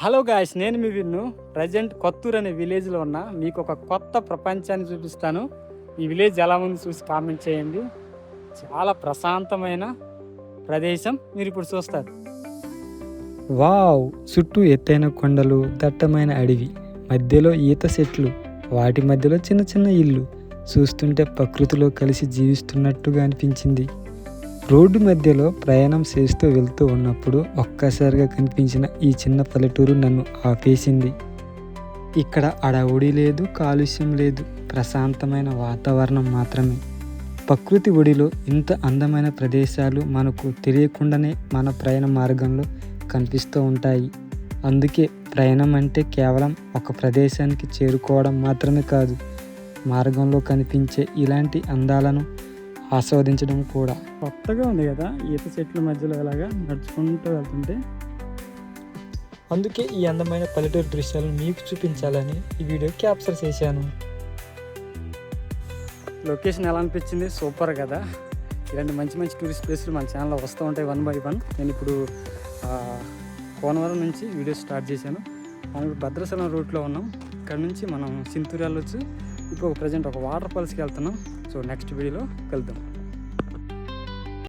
Hello guys, నేను మీ విన్ను. Present Kotturu అనే విలేజ్లో ఉన్నా. మీకు ఒక కొత్త ప్రపంచాన్ని చూపిస్తాను. ఈ విలేజ్ ఎలా ఉంది చూసి కామెంట్ చేయండి. చాలా ప్రశాంతమైన ప్రదేశం మీరు ఇప్పుడు చూస్తారు. వావ్! చుట్టూ ఎత్తైన కొండలు, దట్టమైన అడవి, మధ్యలో ఈత చెట్లు, వాటి మధ్యలో చిన్న చిన్న ఇల్లు. చూస్తుంటే ప్రకృతిలో కలిసి జీవిస్తున్నట్టుగా అనిపించింది. రోడ్డు మధ్యలో ప్రయాణం చేస్తూ వెళ్తూ ఉన్నప్పుడు ఒక్కసారిగా కనిపించిన ఈ చిన్న పల్లెటూరు నన్ను ఆపేసింది. ఇక్కడ అడవుడి లేదు, కాలుష్యం లేదు, ప్రశాంతమైన వాతావరణం మాత్రమే. ప్రకృతి ఒడిలో ఇంత అందమైన ప్రదేశాలు మనకు తెలియకుండానే మన ప్రయాణ మార్గంలో కనిపిస్తూ ఉంటాయి. అందుకే ప్రయాణం అంటే కేవలం ఒక ప్రదేశానికి చేరుకోవడం మాత్రమే కాదు, మార్గంలో కనిపించే ఇలాంటి అందాలను ఆస్వాదించడం కూడా. కొత్తగా ఉంది కదా ఈత చెట్ల మధ్యలో ఇలాగా నడుచుకుంటూ వెళ్తుంటే. అందుకే ఈ అందమైన పల్లెటూరు దృశ్యాలను మీకు చూపించాలని ఈ వీడియో క్యాప్చర్ చేశాను. లొకేషన్ ఎలా అనిపించింది? సూపర్ కదా. ఇలాంటి మంచి మంచి టూరిస్ట్ ప్లేస్లు మన ఛానల్లో వస్తూ ఉంటాయి 1 by 1. నేను ఇప్పుడు కోనవరం నుంచి వీడియో స్టార్ట్ చేశాను. మనం ఇప్పుడు భద్రాచలం రూట్లో ఉన్నాం. ఇక్కడ నుంచి మనం సింతూరు వెళ్ళొచ్చు. ఇప్పుడు ప్రజెంట్ ఒక వాటర్ ఫాల్స్కి వెళ్తున్నాం. సో నెక్స్ట్ వీడియోలో కలుద్దాం.